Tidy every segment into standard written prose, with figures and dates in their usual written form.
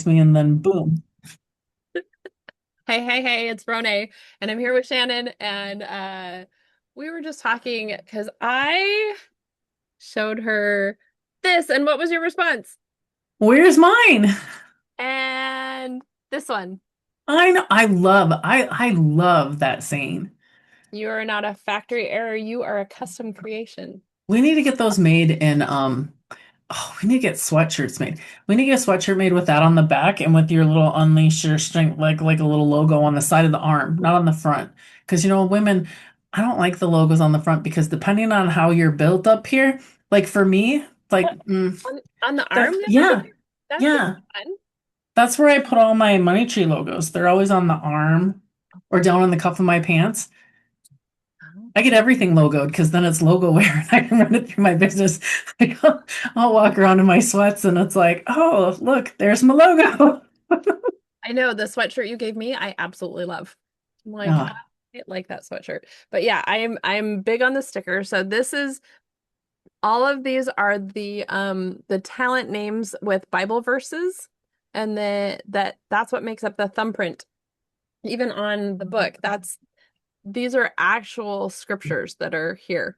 me and then boom. Hey, hey, hey, it's Ronai, and I'm here with Shannon, and we were just talking because I showed her this, and what was your response? Where's mine? And this one, I know I love that saying. you are not a factory error, you are a custom creation. We need to get those made in we need to get sweatshirts made. We need to get a sweatshirt made with that on the back and with your little unleash your strength like a little logo on the side of the arm, not on the front. Because women, I don't like the logos on the front because depending on how you're built up here, like for me, like On the arm that there? yeah, That could yeah. be fun. That's where I put all my money tree logos. They're always on the arm or down on the cuff of my pants. I get everything logoed because then it's logo wear and I can run it through my business. Like, I'll walk around in my sweats and it's like, oh, look, there's my logo. I know the sweatshirt you gave me, I absolutely love. I'm like, Ah, I like that sweatshirt. But yeah, I'm big on the sticker. So this is all of these are the talent names with Bible verses, and that's what makes up the thumbprint. Even on the book, that's these are actual scriptures that are here.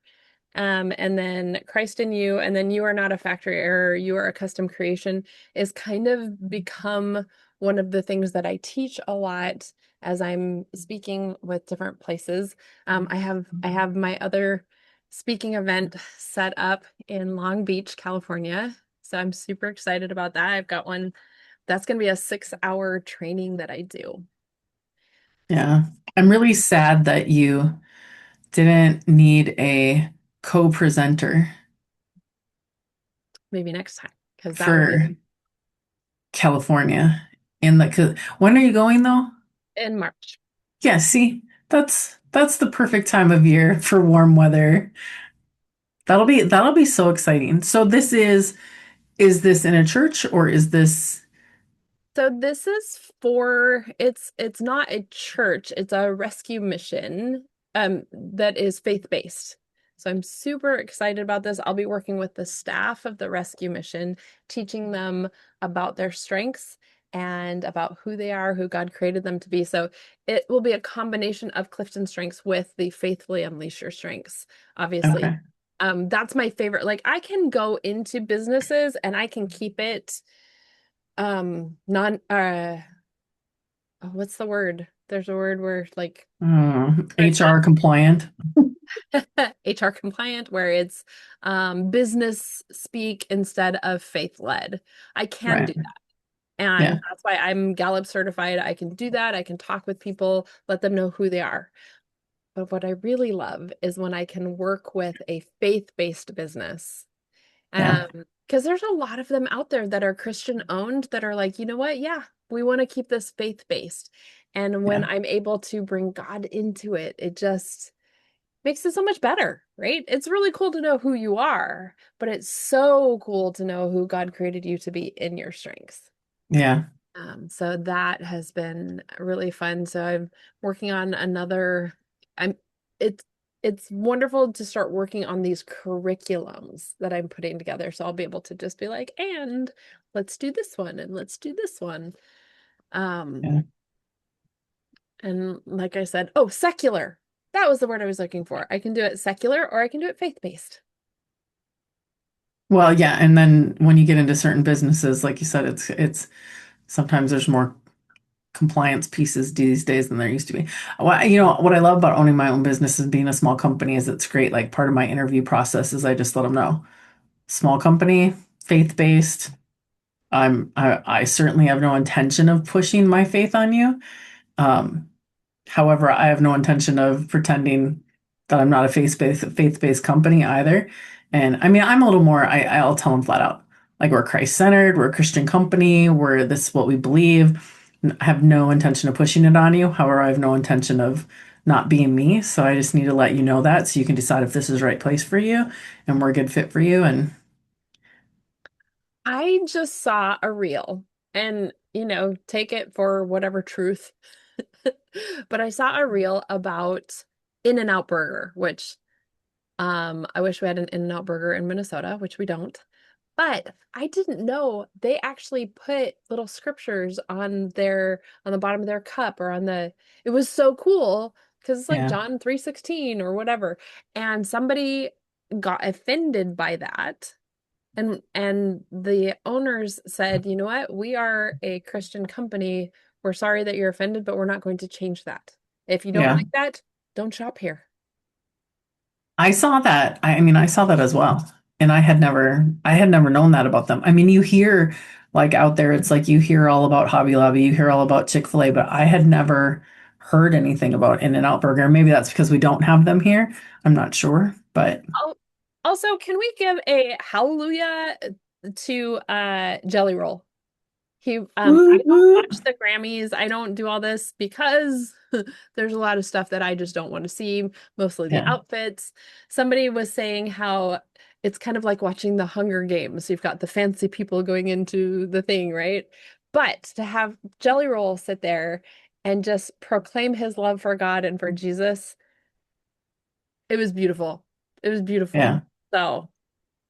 And then Christ in you, and then you are not a factory error, you are a custom creation is kind of become one of the things that I teach a lot as I'm speaking with different places. I have my other speaking event set up in Long Beach, California. So I'm super excited about that. I've got one that's going to be a 6-hour training that I do. yeah. I'm really sad that you didn't need a co-presenter Maybe next time, because that would be for California. When are you going though? in March. Yeah, see, that's the perfect time of year for warm weather. That'll be so exciting. So is this in a church or is this So this is for it's not a church, it's a rescue mission that is faith-based. So I'm super excited about this. I'll be working with the staff of the rescue mission, teaching them about their strengths and about who they are, who God created them to be. So it will be a combination of Clifton strengths with the faithfully unleash your strengths, obviously. okay? That's my favorite. Like I can go into businesses and I can keep it non oh, what's the word? There's a word where like where it's not HR compliant. HR compliant, where it's business speak instead of faith led. I can do Right. that. Yeah. And that's why I'm Gallup certified. I can do that. I can talk with people, let them know who they are. But what I really love is when I can work with a faith-based business. Yeah. Um, because there's a lot of them out there that are Christian owned that are like, you know what? Yeah, we want to keep this faith-based. And when Yeah. I'm able to bring God into it, it just makes it so much better, right? It's really cool to know who you are, but it's so cool to know who God created you to be in your strengths. Yeah. So that has been really fun. So I'm working on another, I'm it's it's wonderful to start working on these curriculums that I'm putting together. So I'll be able to just be like, and let's do this one and let's do this one. Um, Yeah. and like I said, oh, secular. That was the word I was looking for. I can do it secular or I can do it faith-based. Well, yeah, and then when you get into certain businesses, like you said, it's sometimes there's more compliance pieces these days than there used to be. What I love about owning my own business and being a small company is it's great. Like part of my interview process is I just let them know, small company, faith-based. I certainly have no intention of pushing my faith on you. Um, However, I have no intention of pretending that I'm not a faith-based company either. And I mean, I'm a little more, I'll tell them flat out, like we're Christ-centered, we're a Christian company, we're this is what we believe. I have no intention of pushing it on you. However, I have no intention of not being me. So I just need to let you know that so you can decide if this is the right place for you and we're a good fit for you. And I just saw a reel and, take it for whatever truth. But I saw a reel about In-N-Out Burger, which I wish we had an In-N-Out Burger in Minnesota, which we don't. But I didn't know they actually put little scriptures on the bottom of their cup or on the it was so cool because it's like Yeah. John 3:16 or whatever. And somebody got offended by that. And the owners said, "You know what? We are a Christian company. We're sorry that you're offended, but we're not going to change that. If you don't Yeah. like that, don't shop here." I saw that. I mean, I saw that as well. And I had never known that about them. I mean, you hear like out there, it's like you hear all about Hobby Lobby, you hear all about Chick-fil-A, but I had never heard anything about In-N-Out Burger. Maybe that's because we don't have them here. I'm not sure, but Oh, also, can we give a hallelujah to Jelly Roll? I woot don't woot. watch the Grammys. I don't do all this because there's a lot of stuff that I just don't want to see, mostly the Yeah, outfits. Somebody was saying how it's kind of like watching the Hunger Games. You've got the fancy people going into the thing, right? But to have Jelly Roll sit there and just proclaim his love for God and for Jesus, it was beautiful. It was beautiful. yeah. So,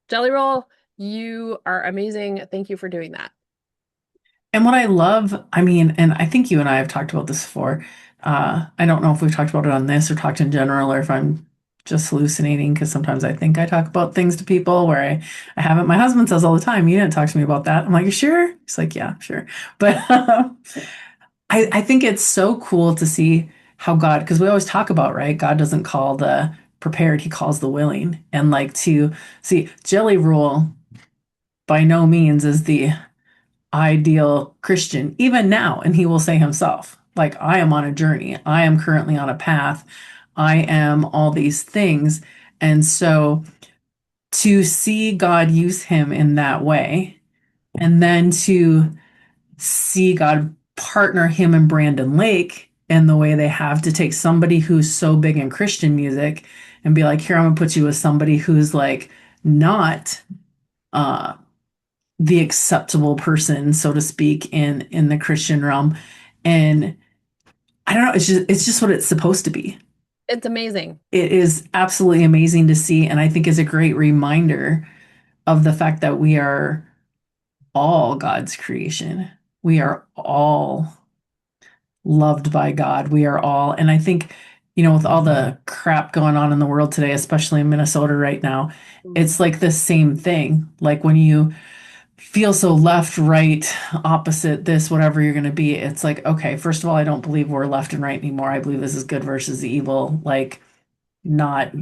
Jelly Roll, you are amazing. Thank you for doing that. And what I love, I mean, and I think you and I have talked about this before. I don't know if we've talked about it on this or talked in general or if I'm just hallucinating because sometimes I think I talk about things to people where I haven't. My husband says all the time, "You didn't talk to me about that." I'm like, "You sure?" He's like, "Yeah, sure." But I think it's so cool to see how God, because we always talk about, right? God doesn't call the prepared, he calls the willing. And like to see Jelly Roll by no means is the ideal Christian, even now. And he will say himself, like, I am on a journey. I am currently on a path. I am all these things. And so to see God use him in that way, and then to see God partner him and Brandon Lake in the way they have to take somebody who's so big in Christian music and be like, here, I'm gonna put you with somebody who's like not uh the acceptable person, so to speak, in the Christian realm. And I don't know, it's just what it's supposed to be. It's amazing. It is absolutely amazing to see, and I think is a great reminder of the fact that we are all God's creation. We are all loved by God. We are all, and I think, with all the crap going on in the world today, especially in Minnesota right now, Mm. it's like the same thing. Like when you feel so left, right, opposite, this, whatever you're going to be, it's like, okay, first of all, I don't believe we're left and right anymore. I believe this is good versus evil. Like not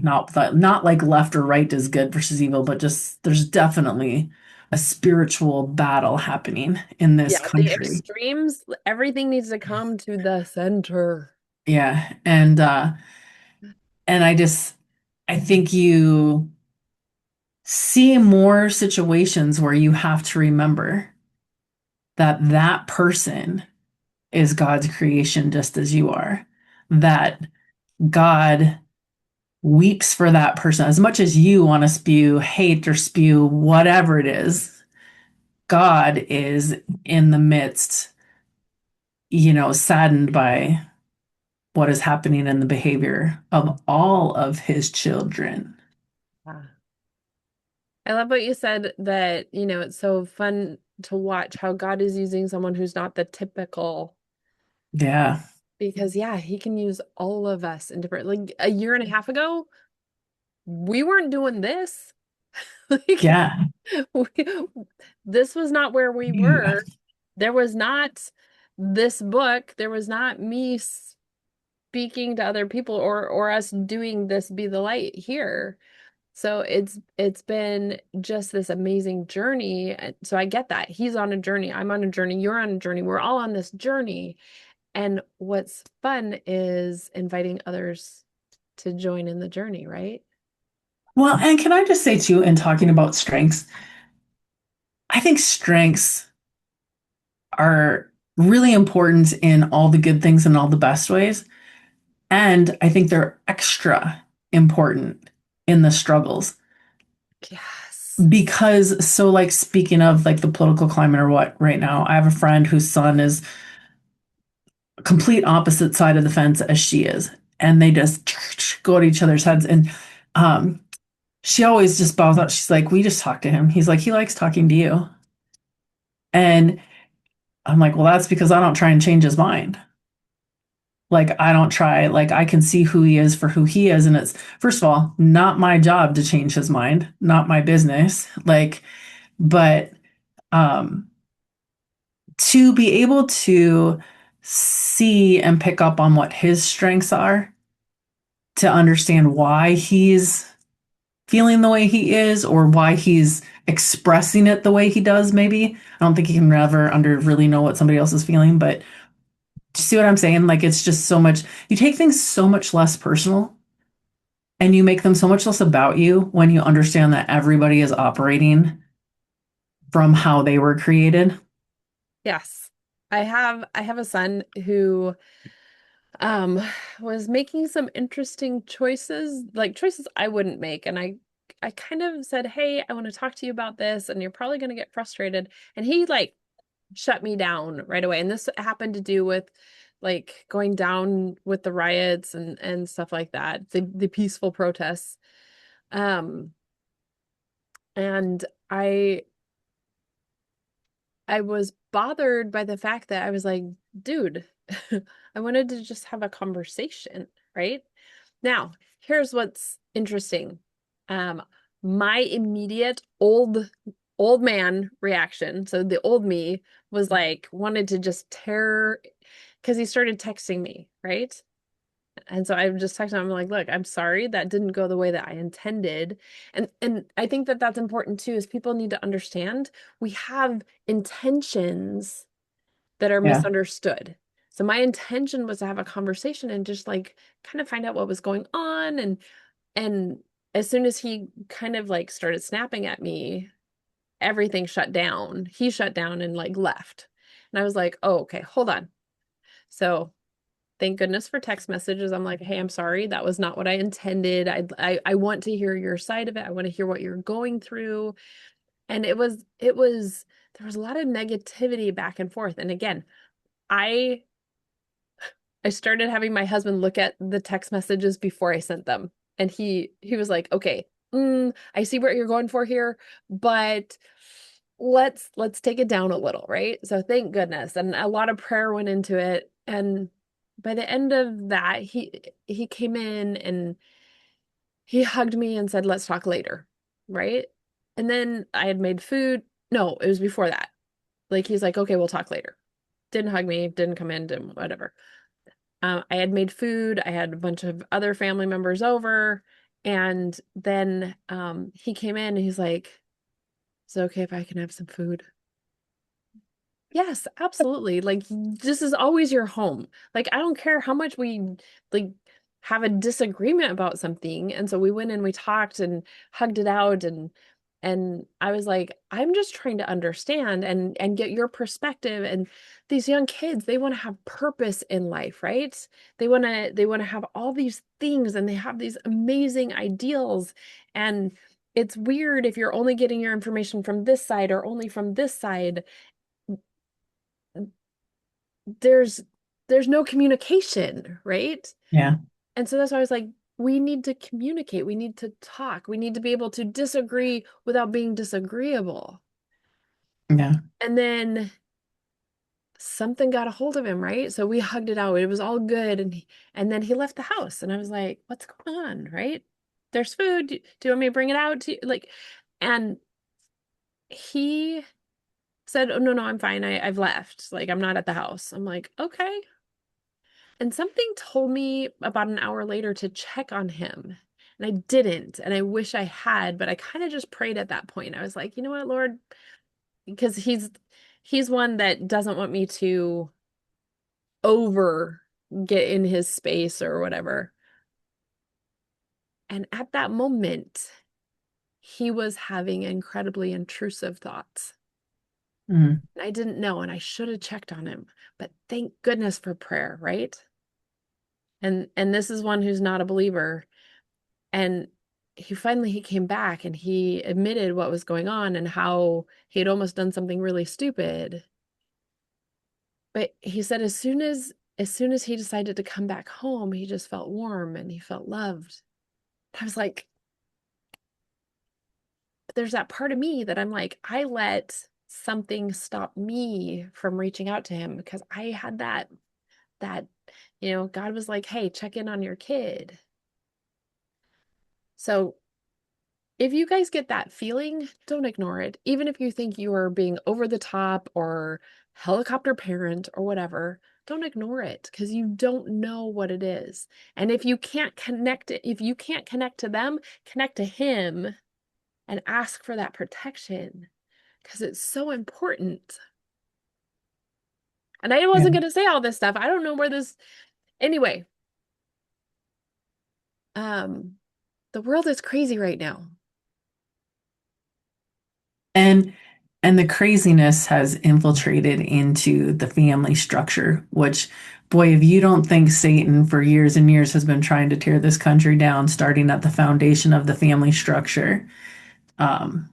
like left or right is good versus evil, but just there's definitely a spiritual battle happening in this Yeah, the country. extremes, everything needs to come to the center. Yeah. And I think you see more situations where you have to remember that that person is God's creation just as you are. That God weeps for that person as much as you want to spew hate or spew whatever it is. God is in the midst, saddened by what is happening in the behavior of all of his children. Yeah. I love what you said that, it's so fun to watch how God is using someone who's not the typical, Yeah. because yeah, he can use all of us in different, like a year and a half ago, we weren't doing this. Like Yeah. we, this was not where we Yeah. were. There was not this book. There was not me speaking to other people or us doing this be the light here. So it's been just this amazing journey. And so I get that. He's on a journey. I'm on a journey. You're on a journey. We're all on this journey. And what's fun is inviting others to join in the journey, right? Well, and can I just say too, in talking about strengths, I think strengths are really important in all the good things and all the best ways. And I think they're extra important in the struggles Yes. because, so like speaking of like the political climate or what right now, I have a friend whose son is complete opposite side of the fence as she is. And they just go at each other's heads. And um, she always just bows out. She's like, we just talked to him. He's like, he likes talking to you. And I'm like, well, that's because I don't try and change his mind. Like, I don't try, like, I can see who he is for who he is. And it's, first of all, not my job to change his mind, not my business. Like, but um, to be able to see and pick up on what his strengths are, to understand why he's feeling the way he is or why he's expressing it the way he does, maybe. I don't think he can ever under really know what somebody else is feeling, but do you see what I'm saying? Like it's just so much, you take things so much less personal and you make them so much less about you when you understand that everybody is operating from how they were created. Yes. I have a son who um was making some interesting choices, like choices I wouldn't make. And I kind of said, "Hey, I want to talk to you about this and you're probably going to get frustrated." And he like shut me down right away. And this happened to do with like going down with the riots and stuff like that, the peaceful protests. Um and I was bothered by the fact that I was like, dude, I wanted to just have a conversation, right? Now, here's what's interesting. Um, my immediate old man reaction, so the old me was like wanted to just tear because he started texting me, right? And so I just texted him, I'm like, look, I'm sorry that didn't go the way that I intended. And I think that that's important too, is people need to understand we have intentions that are Yeah. misunderstood. So my intention was to have a conversation and just like kind of find out what was going on. And as soon as he kind of like started snapping at me, everything shut down. He shut down and like left. And I was like, oh, okay, hold on. So thank goodness for text messages. I'm like, hey, I'm sorry. That was not what I intended. I want to hear your side of it. I want to hear what you're going through. And there was a lot of negativity back and forth. And again, I I started having my husband look at the text messages before I sent them. And he was like, okay, I see what you're going for here, but let's take it down a little, right? So thank goodness. And a lot of prayer went into it. And by the end of that, he came in and he hugged me and said, let's talk later, right? And then I had made food. No, it was before that. Like he's like, okay, we'll talk later. Didn't hug me, didn't come in, didn't whatever. I had made food. I had a bunch of other family members over. And then he came in and he's like, is it okay if I can have some food? Yes, absolutely. Like this is always your home. Like I don't care how much we like have a disagreement about something. And so we went and we talked and hugged it out and I was like, I'm just trying to understand and get your perspective. And these young kids, they want to have purpose in life, right? They want to have all these things and they have these amazing ideals. And it's weird if you're only getting your information from this side or only from this side there's there's no communication, right? Yeah. And so that's why I was like, we need to communicate, we need to talk, we need to be able to disagree without being disagreeable. Yeah. And then something got a hold of him, right? So we hugged it out. It was all good. And then he left the house. And I was like, what's going on, right? There's food. Do you want me to bring it out to you? Like, and he said, oh, no, no, I'm fine. I've left. Like, I'm not at the house. I'm like, okay. And something told me about an hour later to check on him. And I didn't. And I wish I had, but I kind of just prayed at that point. I was like, you know what, Lord? Because he's one that doesn't want me to over get in his space or whatever. And at that moment, he was having incredibly intrusive thoughts. Mm. And I didn't know, and I should have checked on him. But thank goodness for prayer, right? And this is one who's not a believer. And he came back and he admitted what was going on and how he had almost done something really stupid. But he said as soon as he decided to come back home, he just felt warm and he felt loved. I was like, there's that part of me that I'm like, I let something stop me from reaching out to him because I had that, God was like, hey, check in on your kid. So if you guys get that feeling, don't ignore it. Even if you think you are being over the top or helicopter parent or whatever, don't ignore it because you don't know what it is. And if you can't connect to them, connect to him and ask for that protection because it's so important. And I Yeah. wasn't going to say all this stuff. I don't know where this, anyway, um, the world is crazy right now. And and the craziness has infiltrated into the family structure, which, boy, if you don't think Satan for years and years has been trying to tear this country down, starting at the foundation of the family structure, um,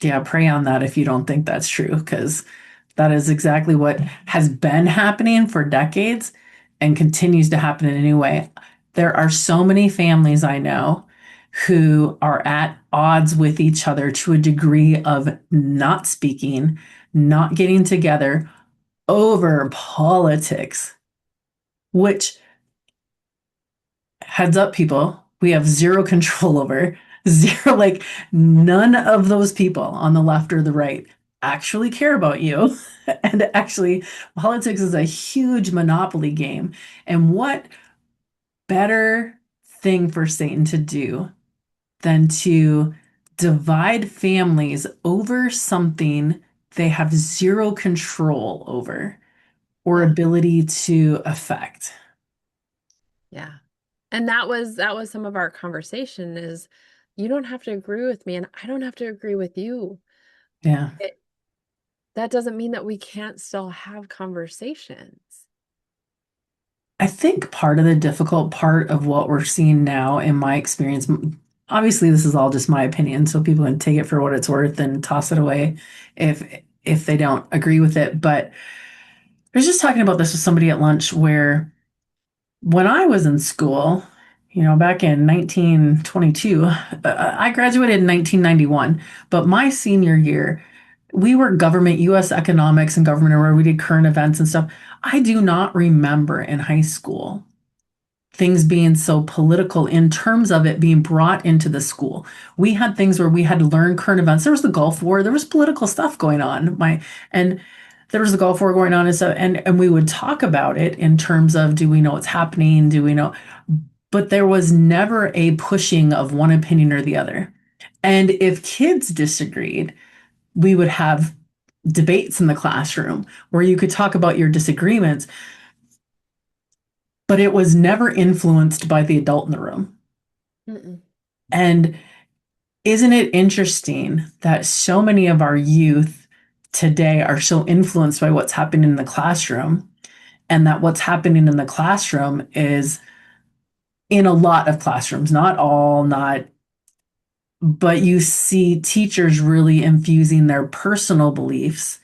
yeah, pray on that if you don't think that's true, because that is exactly what has been happening for decades and continues to happen in a new way. There are so many families I know who are at odds with each other to a degree of not speaking, not getting together over politics, which, heads up, people, we have zero control over. Zero, like none of those people on the left or the right actually care about you. And actually, politics is a huge monopoly game. And what better thing for Satan to do than to divide families over something they have zero control over or Yeah. ability to affect? Yeah. And that was some of our conversation is you don't have to agree with me and I don't have to agree with you. Yeah. It, that doesn't mean that we can't still have conversations. I think part of the difficult part of what we're seeing now, in my experience, obviously this is all just my opinion, so people can take it for what it's worth and toss it away if if they don't agree with it. But I was just talking about this with somebody at lunch where when I was in school, back in 1922, I graduated in 1991, but my senior year, we were government, US economics and government, where we did current events and stuff. I do not remember in high school things being so political in terms of it being brought into the school. We had things where we had to learn current events. There was the Gulf War, there was political stuff going on. And there was the Gulf War going on and stuff, and we would talk about it in terms of, do we know what's happening? Do we know? But there was never a pushing of one opinion or the other. And if kids disagreed, we would have debates in the classroom where you could talk about your disagreements, but it was never influenced by the adult in the room. Mm-mm. And isn't it interesting that so many of our youth today are so influenced by what's happening in the classroom, and that what's happening in the classroom is, in a lot of classrooms, not all, not, but you see teachers really infusing their personal beliefs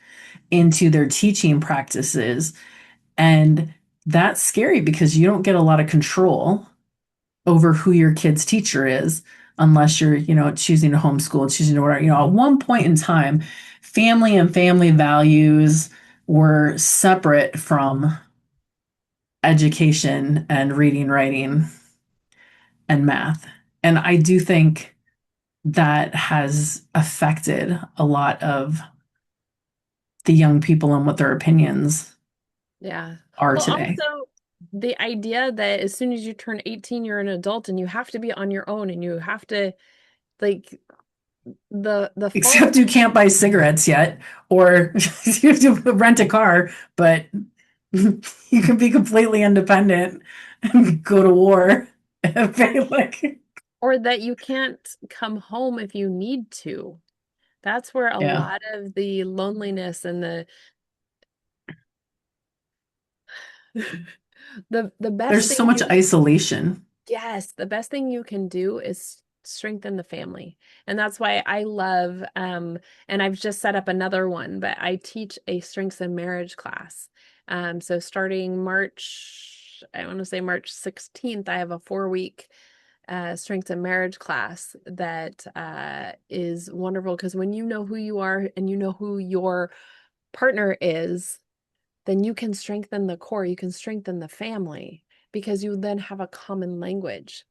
into their teaching practices. And that's scary because you don't get a lot of control over who your kid's teacher is unless you're, choosing to homeschool, choosing to whatever. At one point in time, family and family values were separate from education and reading, writing, and math. And I do think that has affected a lot of the young people and what their opinions Yeah. are Well, today. also the idea that as soon as you turn 18, you're an adult and you have to be on your own and you have to like the false Except you can't buy cigarettes yet, or you have to rent a car, but you can be completely independent and go to war. Like, or that you can't come home if you need to. That's where a yeah, lot of the loneliness and the best there's thing so much you isolation. yes, the best thing you can do is strengthen the family. And that's why I love and I've just set up another one, but I teach a strengths and marriage class. So starting March, I want to say March 16th, I have a 4-week strengths and marriage class that is wonderful because when you know who you are and you know who your partner is, then you can strengthen the core, you can strengthen the family because you then have a common language.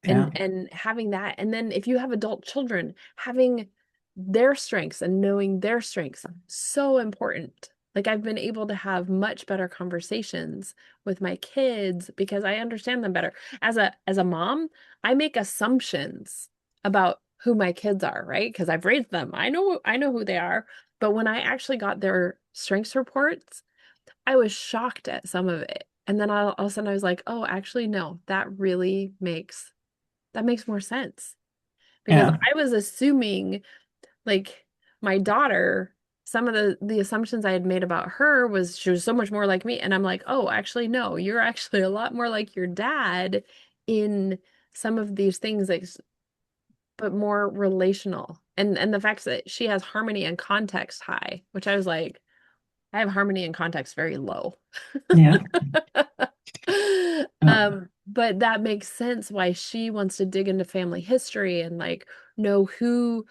Yeah. And having that, and then if you have adult children, having their strengths and knowing their strengths, so important. Like I've been able to have much better conversations with my kids because I understand them better. As a mom, I make assumptions about who my kids are, right? Because I've raised them. I know who they are. But when I actually got their strengths reports, I was shocked at some of it. And then all of a sudden I was like, oh, actually, no, that makes more sense because Yeah. I was assuming like my daughter, some of the assumptions I had made about her was she was so much more like me. And I'm like, oh, actually, no, you're actually a lot more like your dad in some of these things, like, but more relational. And the fact that she has harmony and context high, which I was like, I have harmony and context very low. Yeah. Uh, But that makes sense why she wants to dig into family history and like know who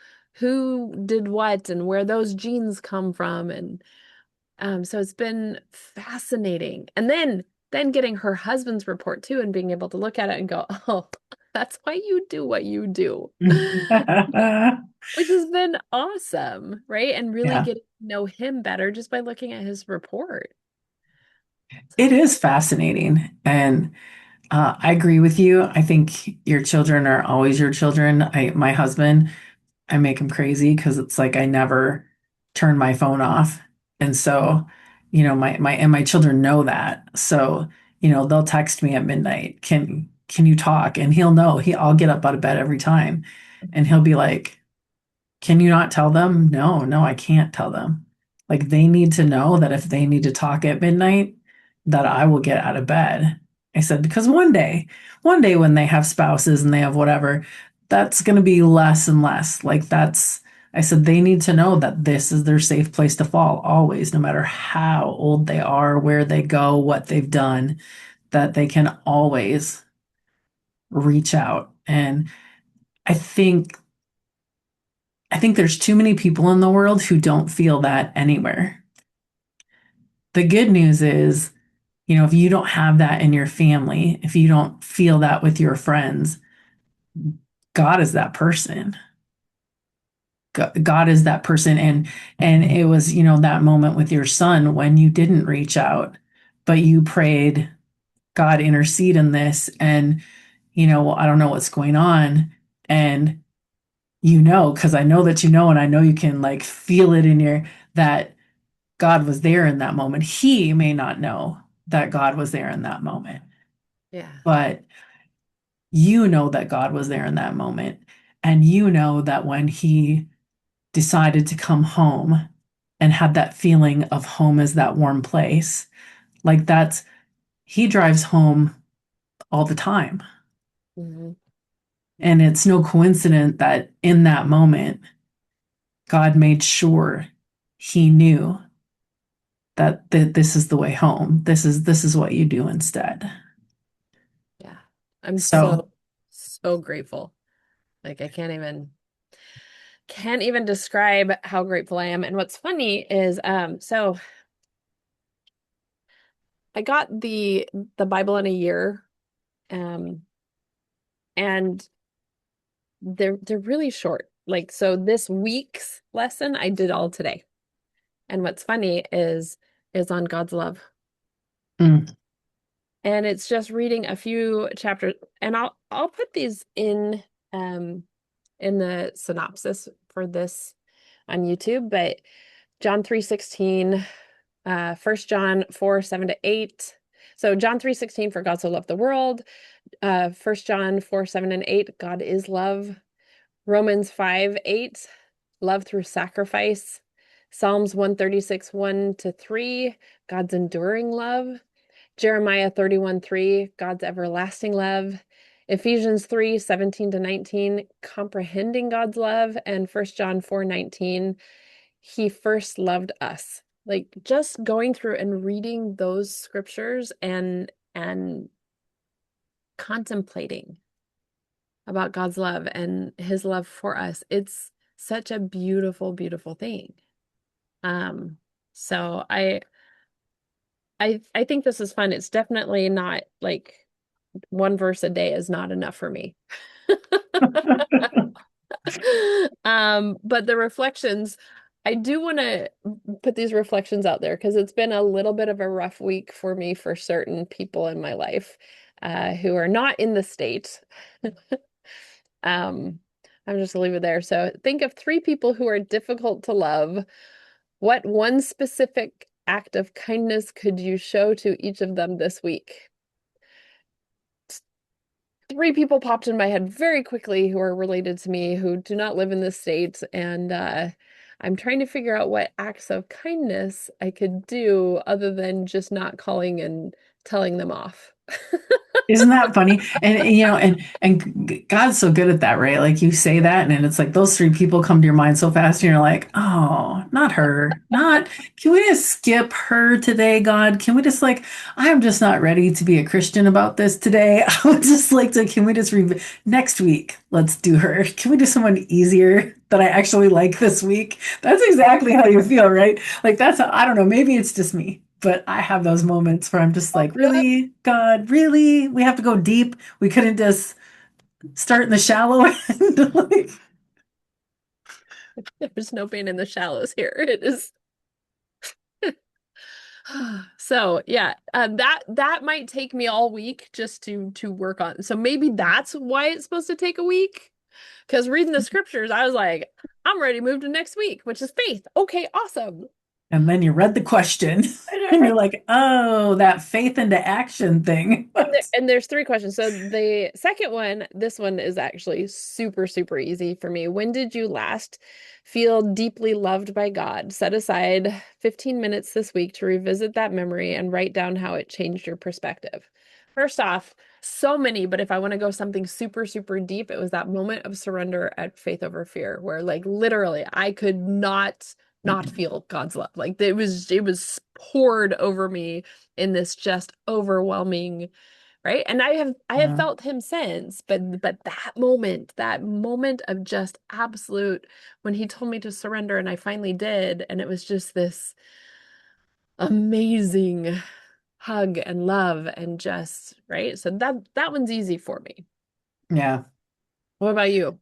did what and where those genes come from. And so it's been fascinating. And then getting her husband's report too and being able to look at it and go, oh, that's why you do what you do. Which has been awesome, right? And really yeah. getting to know him better just by looking at his report. It So, is fascinating. And I agree with you. I think your children are always your children. My husband, I make him crazy because it's like I never turn my phone off. And so, my children know that. So, they'll text me at midnight, can you talk? And he'll know. I'll get up out of bed every time. And he'll be like, can you not tell them? No, no, I can't tell them. Like they need to know that if they need to talk at midnight, that I will get out of bed. I said, because one day when they have spouses and they have whatever, that's going to be less and less. I said, they need to know that this is their safe place to fall always, no matter how old they are, where they go, what they've done, that they can always reach out. And I think I think there's too many people in the world who don't feel that anywhere. The good news is, if you don't have that in your family, if you don't feel that with your friends, God is that person. God is that person. And it was, that moment with your son when you didn't reach out, but you prayed, God intercede in this and I don't know what's going on. And because I know that and I know you can like feel it in your that God was there in that moment. He may not know that God was there in that moment, yeah. but you know that God was there in that moment. And you know that when he decided to come home and had that feeling of home is that warm place, like he drives home all the time. Mhm. And it's no coincidence that in that moment, God made sure he knew that this is the way home. This is what you do instead. Yeah. I'm So, so grateful. Like I can't even describe how grateful I am. And what's funny is so I got the Bible in a year um and they're really short. Like so this week's lesson I did all today. And what's funny is on God's love. mm, And it's just reading a few chapters and I'll put these um in the synopsis for this on YouTube, but John 3:16, 1 John 4:7-8. So John 3:16, for God so loved the world. 1 John 4:7-8, God is love. Romans 5:8, love through sacrifice. Psalms 136, 1-3, God's enduring love. Jeremiah 31:3, God's everlasting love. Ephesians 3:17-19, comprehending God's love. And 1 John 4:19, he first loved us. Like just going through and reading those scriptures and contemplating. about God's love and his love for us. It's such a beautiful, beautiful thing. Um, so I think this is fun. It's definitely not like one verse a day is not enough for me. But the reflections, I do want to put these reflections out there because it's been a little bit of a rough week for me for certain people in my life who are not in the state. Um, I'm just gonna leave it there. So think of three people who are difficult to love. What one specific act of kindness could you show to each of them this week? Three people popped in my head very quickly who are related to me who do not live in this state. And I'm trying to figure out what acts of kindness I could do other than just not calling and telling them off. Isn't that funny? And God's so good at that, right? Like you say that, and then it's like those three people come to your mind so fast, and you're like, oh, not her. Not, can we just skip her today, God? Can we just like, I'm just not ready to be a Christian about this today. I would just like to, can we just next week, let's do her. Can we do someone easier that I actually like this week? That's exactly how you feel, right? Like that's, I don't know, maybe it's just me. But I have those moments where I'm just like, Yep. really, God, really? We have to go deep. We couldn't just start in the shallow end. Like, There's no pain in the shallows here. It is so yeah, that might take me all week just to work on. So maybe that's why it's supposed to take a week. Because reading the scriptures, I was like, I'm ready to move to next week, which is faith. Okay, awesome. and then you read the question and you're like, oh, that faith into action thing. And there's three questions. So the second one, this one is actually super, super easy for me. When did you last feel deeply loved by God? Set aside 15 minutes this week to revisit that memory and write down how it changed your perspective. First off, so many, but if I want to go something super, super deep, it was that moment of surrender at Faith Over Fear, where like literally I could not feel God's love. Like it was poured over me in this just overwhelming, right? And I have Yeah. felt him since, but that moment of just absolute when he told me to surrender and I finally did, and it was just this amazing hug and love and just, right? So that one's easy for me. Yeah. What about you?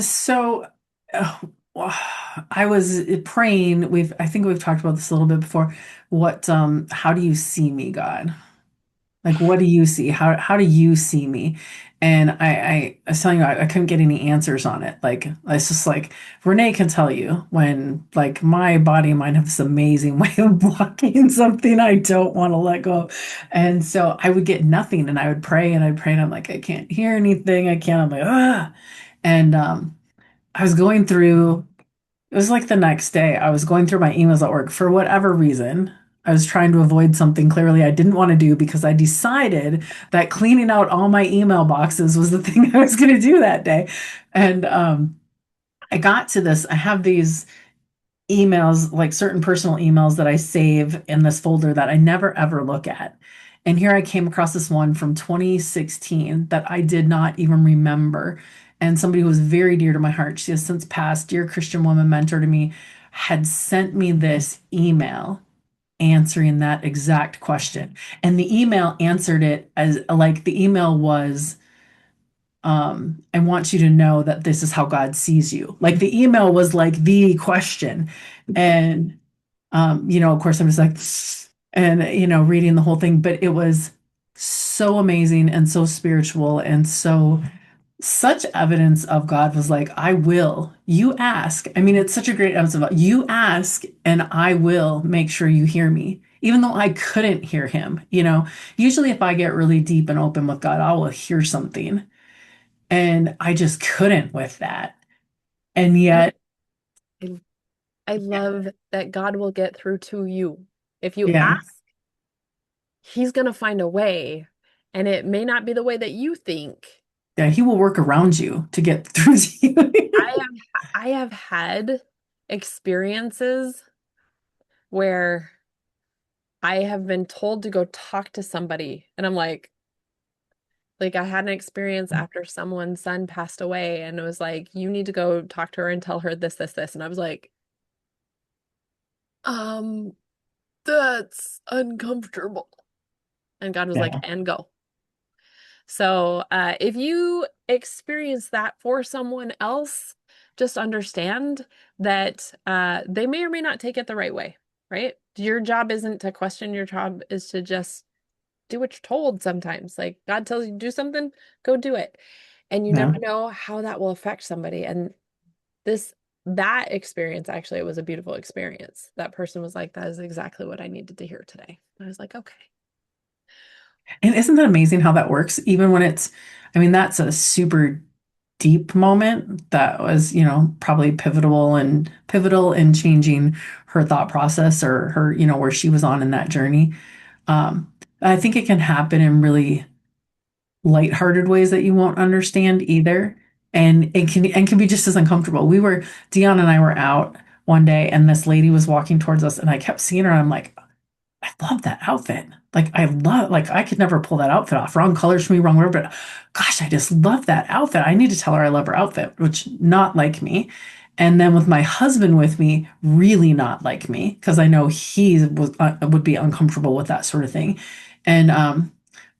So uh, I was praying. I think we've talked about this a little bit before. How do you see me, God? Like, what do you see? How do you see me? And I was telling you, I couldn't get any answers on it. Like, it's just like Renee can tell you when like my body and mind have this amazing way of blocking something I don't want to let go of. And so I would get nothing and I would pray and I'd pray and I'm like, I can't hear anything. I can't, I'm like, ah. And I was going through it was like the next day. I was going through my emails at work for whatever reason. I was trying to avoid something clearly I didn't want to do because I decided that cleaning out all my email boxes was the thing I was going to do that day. And I got to this. I have these emails, like certain personal emails that I save in this folder that I never ever look at. And here I came across this one from 2016 that I did not even remember. And somebody who was very dear to my heart, she has since passed, dear Christian woman mentor to me, had sent me this email answering that exact question. And the email answered it as like the email was, I want you to know that this is how God sees you. Like the email was like the question. And of course I'm just like, and reading the whole thing, but it was so amazing and so spiritual and so such evidence of God was like, I will. You ask. I mean, it's such a great evidence of you ask, and I will make sure you hear me. Even though I couldn't hear him, usually if I get really deep and open with God, I will hear something. And I just couldn't with that. And I yet, I, I love that God will get through to you. If you yeah, ask, he's gonna find a way, and it may not be the way that you think. yeah, he will work around you to get through to you. I have had experiences where I have been told to go talk to somebody, and I'm like, Like I had an experience after someone's son passed away and it was like, you need to go talk to her and tell her this, this, this. And I was like, um, that's uncomfortable. And God was like, Yeah. and go. So, if you experience that for someone else, just understand that they may or may not take it the right way, right? Your job isn't to question, your job is to just do what you're told sometimes. Like God tells you to do something, go do it. And you never Yeah. know how that will affect somebody. And this, that experience actually, it was a beautiful experience. That person was like, that is exactly what I needed to hear today. I was like, okay. And isn't that amazing how that works? Even when I mean, that's a super deep moment that was, probably pivotal in changing her thought process or her, where she was on in that journey. I think it can happen in really lighthearted ways that you won't understand either. And it can be just as uncomfortable. Dion and I were out one day and this lady was walking towards us and I kept seeing her and I'm like, I love that outfit. Like I could never pull that outfit off. Wrong colors for me, wrong whatever. But gosh, I just love that outfit. I need to tell her I love her outfit, which not like me. And then with my husband with me, really not like me because I know would be uncomfortable with that sort of thing. And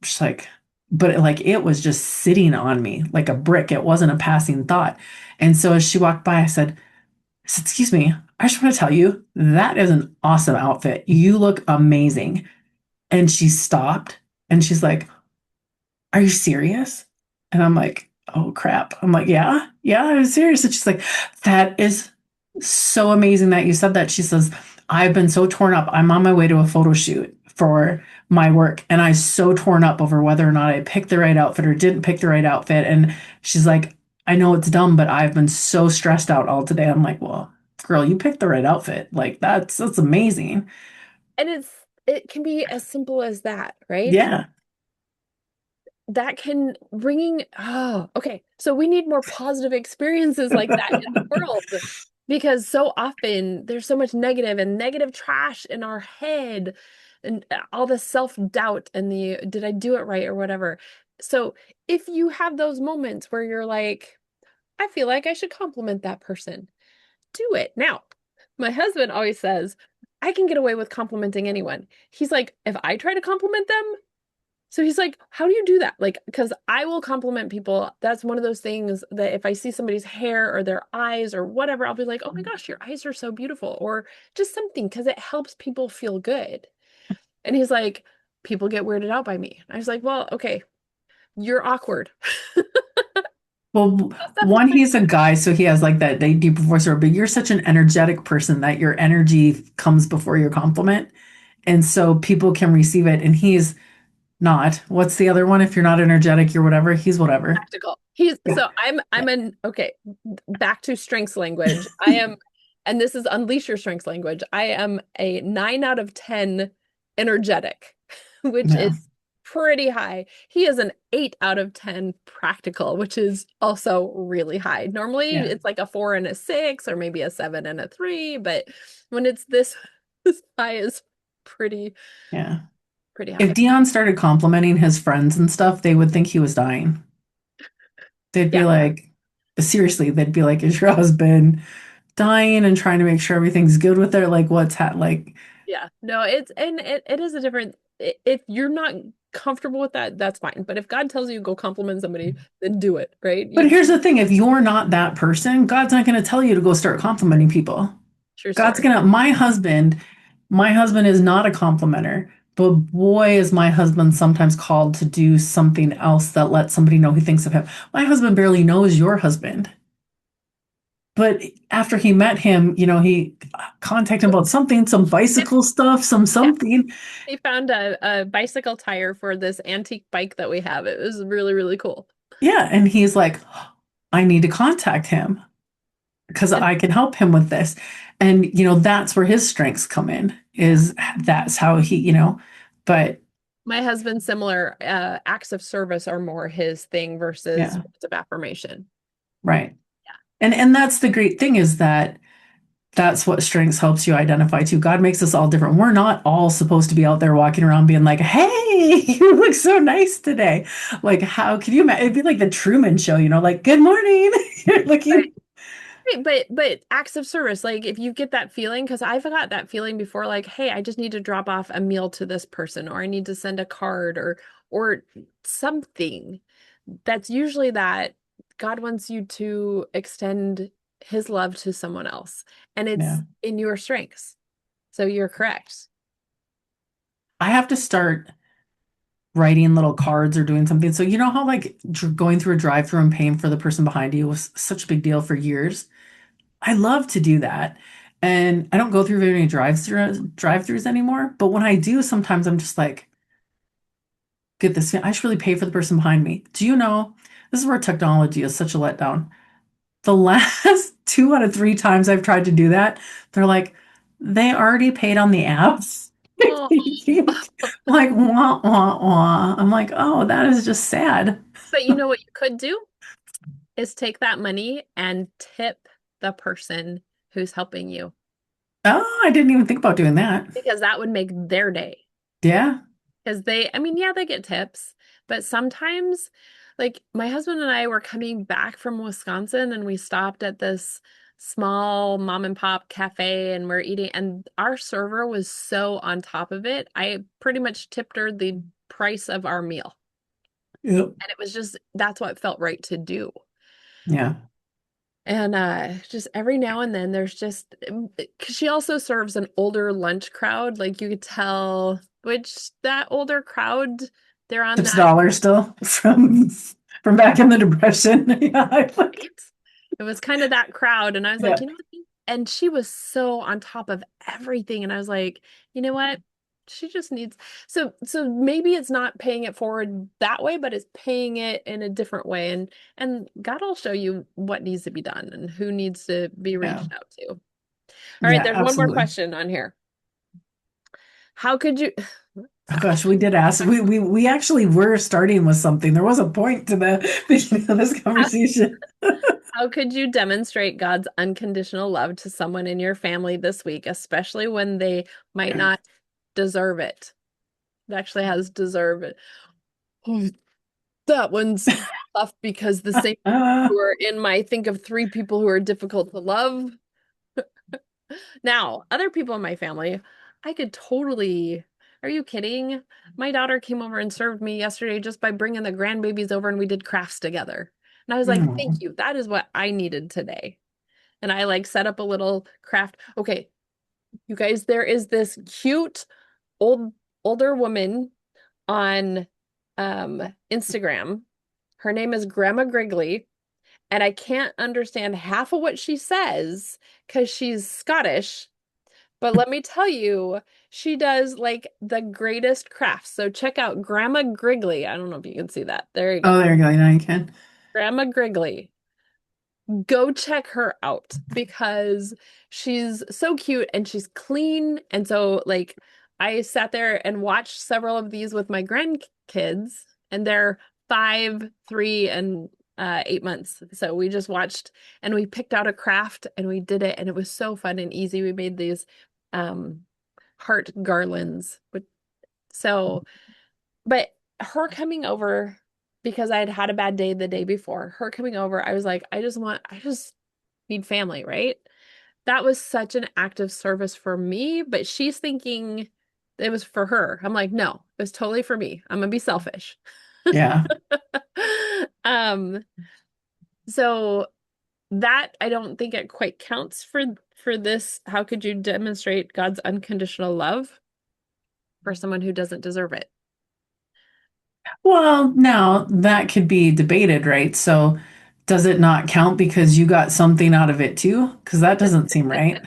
just like, but like it was just sitting on me like a brick. It wasn't a passing thought. And so as she walked by, I said, excuse me, I just want to tell you that is an awesome outfit. You look amazing. And she stopped and she's like, are you serious? And I'm like, oh crap. I'm like, yeah, I'm serious. And she's like, that is so amazing that you said that. She says, I've been so torn up. I'm on my way to a photo shoot for my work. And I'm so torn up over whether or not I picked the right outfit or didn't pick the right outfit. And she's like, I know it's dumb, but I've been so stressed out all today. I'm like, well, girl, you picked the right outfit. Like that's amazing. And it can be as simple as that, right? Yeah. That can bringing, oh, okay. So we need more positive experiences like that in the world because so often there's so much negative and negative trash in our head and all the self-doubt and the did I do it right or whatever. So if you have those moments where you're like, I feel like I should compliment that person, do it. Now, my husband always says, I can get away with complimenting anyone. He's like, if I try to compliment them, so he's like, how do you do that? Like, because I will compliment people. That's one of those things that if I see somebody's hair or their eyes or whatever, I'll be like, oh my gosh, your eyes are so beautiful, or just something because it helps people feel good. And he's like, people get weirded out by me. I was like, well, okay, you're awkward. Well, That's one, fine. he's a guy, so he has like that deep voice, but you're such an energetic person that your energy comes before your compliment. And so people can receive it. And he's not. What's the other one? If you're not energetic, you're whatever. He's whatever. Practical. He's Yeah. so I'm an okay, back to strengths language. I am, and this is unleash your strengths language. I am a 9 out of 10 energetic, which is Yeah. pretty high. He is an 8 out of 10 practical, which is also really high. Normally Yeah. it's like a 4 and a 6, or maybe a 7 and a 3, but when it's this high is pretty Yeah. pretty If high. Dion started complimenting his friends and stuff, they would think he was dying. They'd be Yeah. like, seriously, they'd be like, is your husband dying and trying to make sure everything's good with her? Like, like, Yeah, no, it is a different. If you're not comfortable with that, that's fine. But if God tells you go compliment somebody, then do it, right? but You here's the thing, if you're not that person, God's not going to tell you to go start complimenting people. true God's story. gonna, my husband is not a complimenter, but boy, is my husband sometimes called to do something else that lets somebody know he thinks of him. My husband barely knows your husband, but after he met him, he contacted him about something, some Yep. bicycle stuff, some Yeah, something. he found a bicycle tire for this antique bike that we have. It was really, really cool. Yeah, and he's like, I need to contact him because And I can help him with this. And that's where his strengths come in, yeah, is that's how but my husband's similar. Acts of service are more his thing versus yeah, words of affirmation. right. Yeah. And that's the great thing, is that That's what strengths helps you identify too. God makes us all different. We're not all supposed to be out there walking around being like, "Hey, you look so nice today." Like, how can you imagine? It'd be like the Truman Show, like, "Good morning." You're looking. Right, but acts of service, like if you get that feeling, because I've got that feeling before, like, hey, I just need to drop off a meal to this person, or I need to send a card or something. That's usually that God wants you to extend his love to someone else, and it's Yeah. in your strengths. So you're correct. I have to start writing little cards or doing something. So you know how like going through a drive-through and paying for the person behind you was such a big deal for years. I love to do that. And I don't go through very many drive-throughs anymore, but when I do, sometimes I'm just like, get this, I should really pay for the person behind me. Do you know this is where technology is such a letdown? The last 2 out of 3 times I've tried to do that, they're like, they already paid on the apps. Oh, Like, wah, wah, wah. I'm like, oh, that is just sad. but you know what you could do is take that money and tip the person who's helping you Oh, I didn't even think about doing that. because that would make their day. Yeah. Because I mean, yeah, they get tips, but sometimes, like my husband and I were coming back from Wisconsin and we stopped at this small mom and pop cafe and we're eating, and our server was so on top of it. I pretty much tipped her the price of our meal. Yep. And it was just, that's what felt right to do. Yeah. And just every now and then there's just 'cause she also serves an older lunch crowd. Like you could tell which that older crowd, they're on Tips that dollar still from back in the Depression. Yeah. right. It was kind of that crowd. And I was like, Yeah. you know what? And she was so on top of everything. And I was like, you know what? She just needs so maybe it's not paying it forward that way, but it's paying it in a different way. And God will show you what needs to be done and who needs to be Yeah. reached out to. All right, Yeah, there's one more absolutely. question on here. How could you Oh gosh, we did ask. We actually were starting with something. There was a point to the beginning of this how, conversation. how could you demonstrate God's unconditional love to someone in your family this week, especially when they might not deserve it? It actually has deserve it. Oh, that one's tough because the same Uh, who are in my think of three people who are difficult to love. Now, other people in my family, I could totally. Are you kidding? My daughter came over and served me yesterday just by bringing the grandbabies over and we did crafts together. And I was like, thank mm, you. That is what I needed today. And I like set up a little craft. Okay, you guys, there is this cute old older woman on Instagram. Her name is Grandma Griggly, and I can't understand half of what she says because she's Scottish. But let me tell you, she does like the greatest crafts. So check out Grandma Griggly. I don't know if you can see that. There you oh, go. there you go. Now you can. Grandma Griggly. Go check her out because she's so cute and she's clean. And so, like, I sat there and watched several of these with my grandkids, and they're 5, 3, and 8 months. So we just watched and we picked out a craft and we did it, and it was so fun and easy. We made these um, heart garlands. But her coming over because I had had a bad day the day before, her coming over, I was like, I just need family, right? That was such an act of service for me, but she's thinking it was for her. I'm like, no, it was totally for me. I'm gonna be selfish. Yeah. Um, so that I don't think it quite counts for this. How could you demonstrate God's unconditional love for someone who doesn't deserve it? Well, now that could be debated, right? So does it not count because you got something out of it too? Because that doesn't seem right.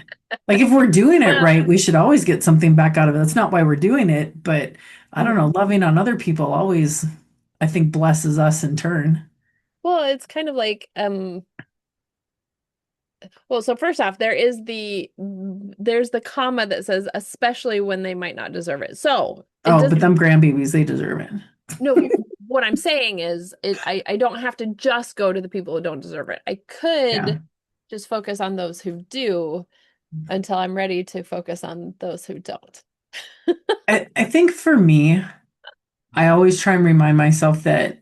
Like if we're doing it Well, right, we should always get something back out of it. That's not why we're doing it, but I don't know, loving on other people always, I think, blesses us in turn. well, it's kind of like well, so first off, there's the comma that says especially when they might not deserve it. So it Oh, but doesn't them grandbabies, they deserve it. no, what I'm saying is I don't have to just go to the people who don't deserve it. I Yeah. could just focus on those who do. until I'm ready to focus on those who don't. I think for me, I always try and remind myself that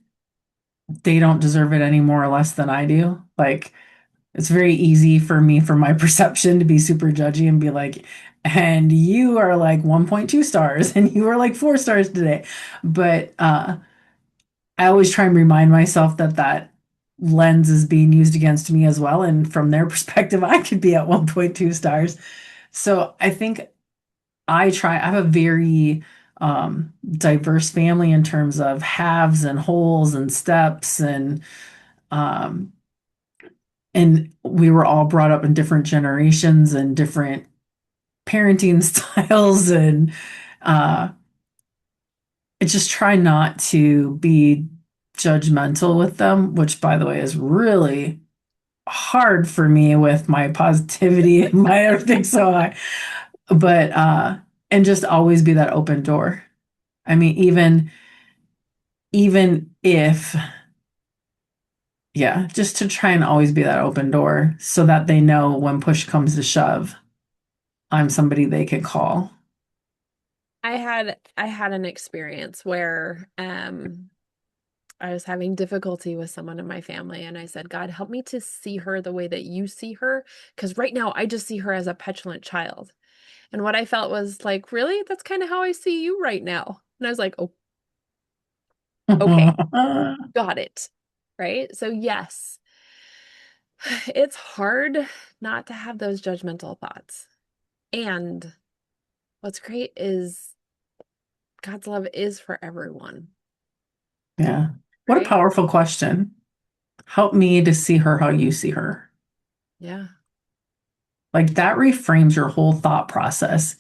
they don't deserve it any more or less than I do. Like, it's very easy for me, for my perception, to be super judgy and be like, and you are like 1.2 stars and you are like 4 stars today. But I always try and remind myself that that lens is being used against me as well. And from their perspective, I could be at 1.2 stars. So I think I have a very diverse family in terms of halves and wholes and steps um, and we were all brought up in different generations and different parenting styles and uh I just try not to be judgmental with them, which by the way is really hard for me with my positivity and my everything so high. But and just always be that open door. I mean, even if yeah, just to try and always be that open door so that they know when push comes to shove, I'm somebody they can call. I had an experience where I was having difficulty with someone in my family, and I said, God, help me to see her the way that you see her, because right now I just see her as a petulant child. And what I felt was like, really? That's kind of how I see you right now. And I was like, oh, okay, got it. Right? So yes, it's hard not to have those judgmental thoughts. And what's great is God's love is for everyone, Yeah. What a right? powerful question. Help me to see her how you see her. Yeah. Like that reframes your whole thought process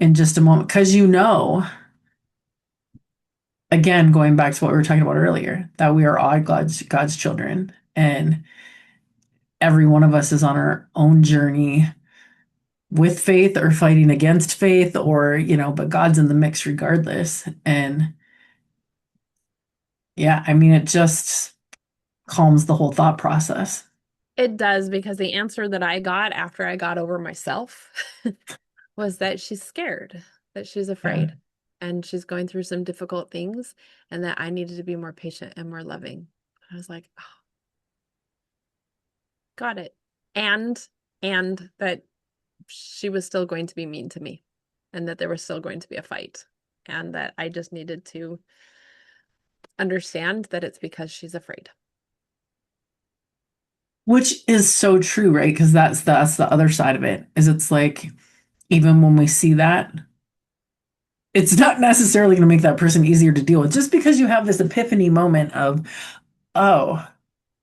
in just a moment. Because again, going back to what we were talking about earlier, that we are all God's children. And every one of us is on our own journey with faith or fighting against faith or, but God's in the mix regardless. And yeah, I mean, it just calms the whole thought process. It does, because the answer that I got after I got over myself was that she's scared, that she's Yeah. afraid, and she's going through some difficult things, and that I needed to be more patient and more loving. I was like, oh, got it. And and that she was still going to be mean to me, and that there was still going to be a fight, and that I just needed to understand that it's because she's afraid. Which is so true, right? Because that's the other side of it. Is it's like even when we see that, it's not necessarily going to make that person easier to deal with. Just because you have this epiphany moment of, oh,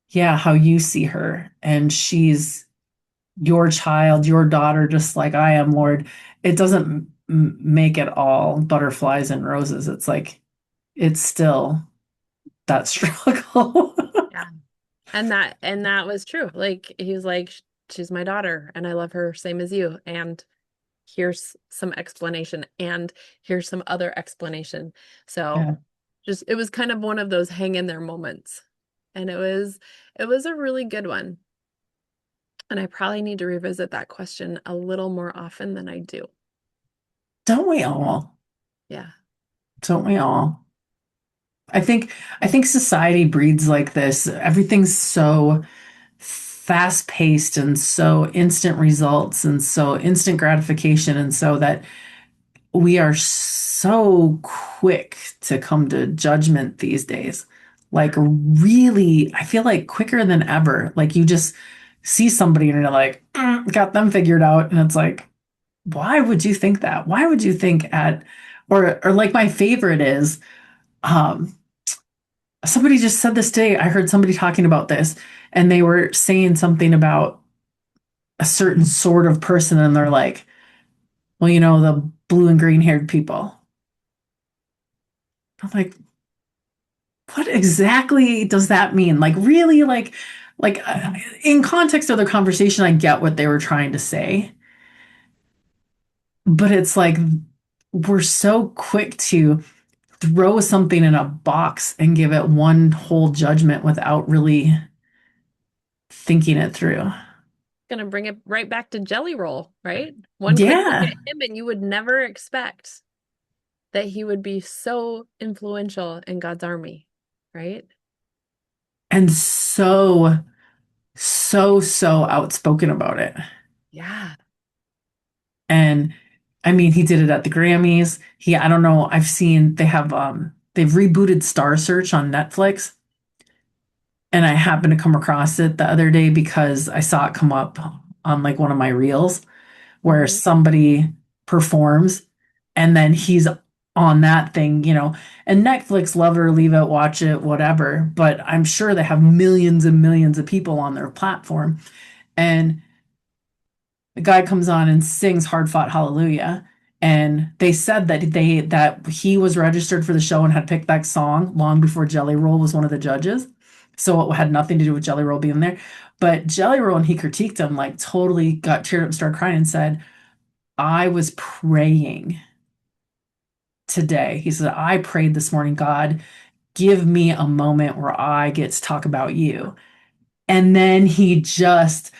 yeah, how you see her, and she's your child, your daughter, just like I am, Lord. It doesn't make it all butterflies and roses. It's like it's still that struggle. Yeah. And that was true. Like he was like, she's my daughter and I love her same as you. And here's some explanation and here's some other explanation. So Yeah. just it was kind of one of those hang in there moments. And it was a really good one. And I probably need to revisit that question a little more often than I do. Don't we all? Yeah. Don't we all? I think I think society breeds like this. Everything's so fast paced and so instant results and so instant gratification and so that we are so quick to come to judgment these days. Like really, I feel like quicker than ever. Like you just see somebody and you're like, got them figured out. And it's like, why would you think that? Why would you think at or like my favorite is um somebody just said this today. I heard somebody talking about this and they were saying something about a certain sort of person and they're like, well, the blue and green haired people. I'm like, what exactly does that mean? Like, really, in context of the conversation, I get what they were trying to say, but it's like we're so quick to throw something in a box and give it one whole judgment without really thinking it through. Gonna bring it right back to Jelly Roll, right? One quick look Yeah. at him, and you would never expect that he would be so influential in God's army, right? And so, so outspoken about it. Yeah. And I mean, he did it at the Grammys. I don't know, I've seen they've rebooted Star Search on Netflix. And I happened to come across it the other day because I saw it come up on like one of my reels where Hmm. somebody performs and then he's on that thing, and Netflix, love it or leave it, watch it, whatever. But I'm sure they have millions and millions of people on their platform. And the guy comes on and sings Hard Fought Hallelujah. And they said that he was registered for the show and had picked that song long before Jelly Roll was one of the judges. So it had nothing to do with Jelly Roll being there. But Jelly Roll, and he critiqued him, like totally got teared up, started crying, and said, I was praying today. He said, I prayed this morning, God, give me a moment where I get to talk about you. And then he just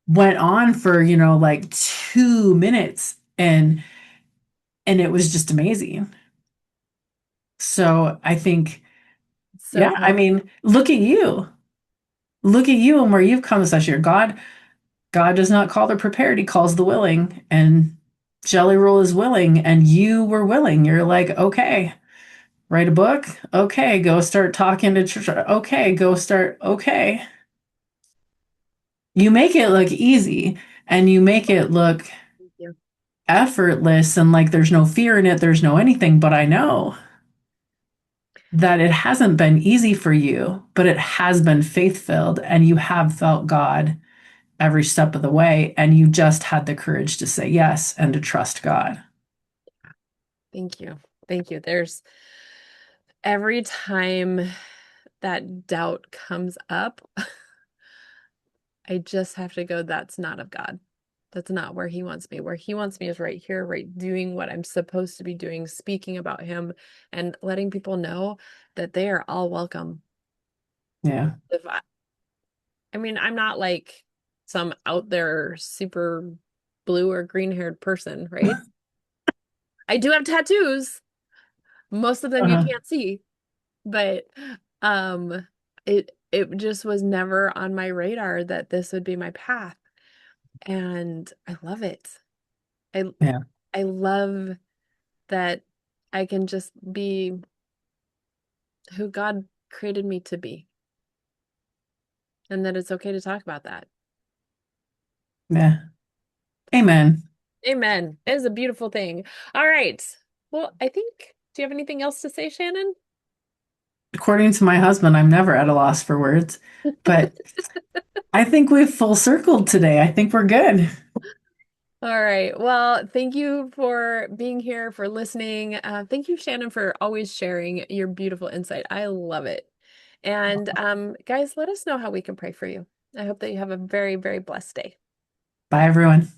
went on for, like 2 minutes, and it was just amazing. So I think, So yeah, I powerful. mean, look at you. Look at you and where you've come this year. God does not call the prepared, he calls the willing. And Jelly Roll is willing, and you were willing. You're like, okay, write a book. Okay, go start talking to church. Okay, go start. Okay. You make it look easy and you make it look Thank you. effortless and like there's no fear in it, there's no anything. But I know that it hasn't been easy for you, but it has been faith filled and you have felt God every step of the way. And you just had the courage to say yes and to trust God. Thank you. Thank you. There's every time that doubt comes up, I just have to go, that's not of God. That's not where he wants me. Where he wants me is right here, right doing what I'm supposed to be doing, speaking about him and letting people know that they are all welcome. Yeah. If I mean, I'm not like some out there super blue or green haired person, right? I do have tattoos. Most of them you Uh-huh. can't see, but um it just was never on my radar that this would be my path. And I love it. I Yeah. I love that I can just be who God created me to be, and that it's okay to talk about that. Yeah. Amen. Amen. It is a beautiful thing. All right. Well, I think, do you have anything else to say, Shannon? According to my husband, I'm never at a loss for words, but I think we've full circled today. I think we're good. All right. Well, thank you for being here, for listening. Thank you, Shannon, for always sharing your beautiful insight. I love it. And guys, let us know how we can pray for you. I hope that you have a very, very blessed day. Bye, everyone.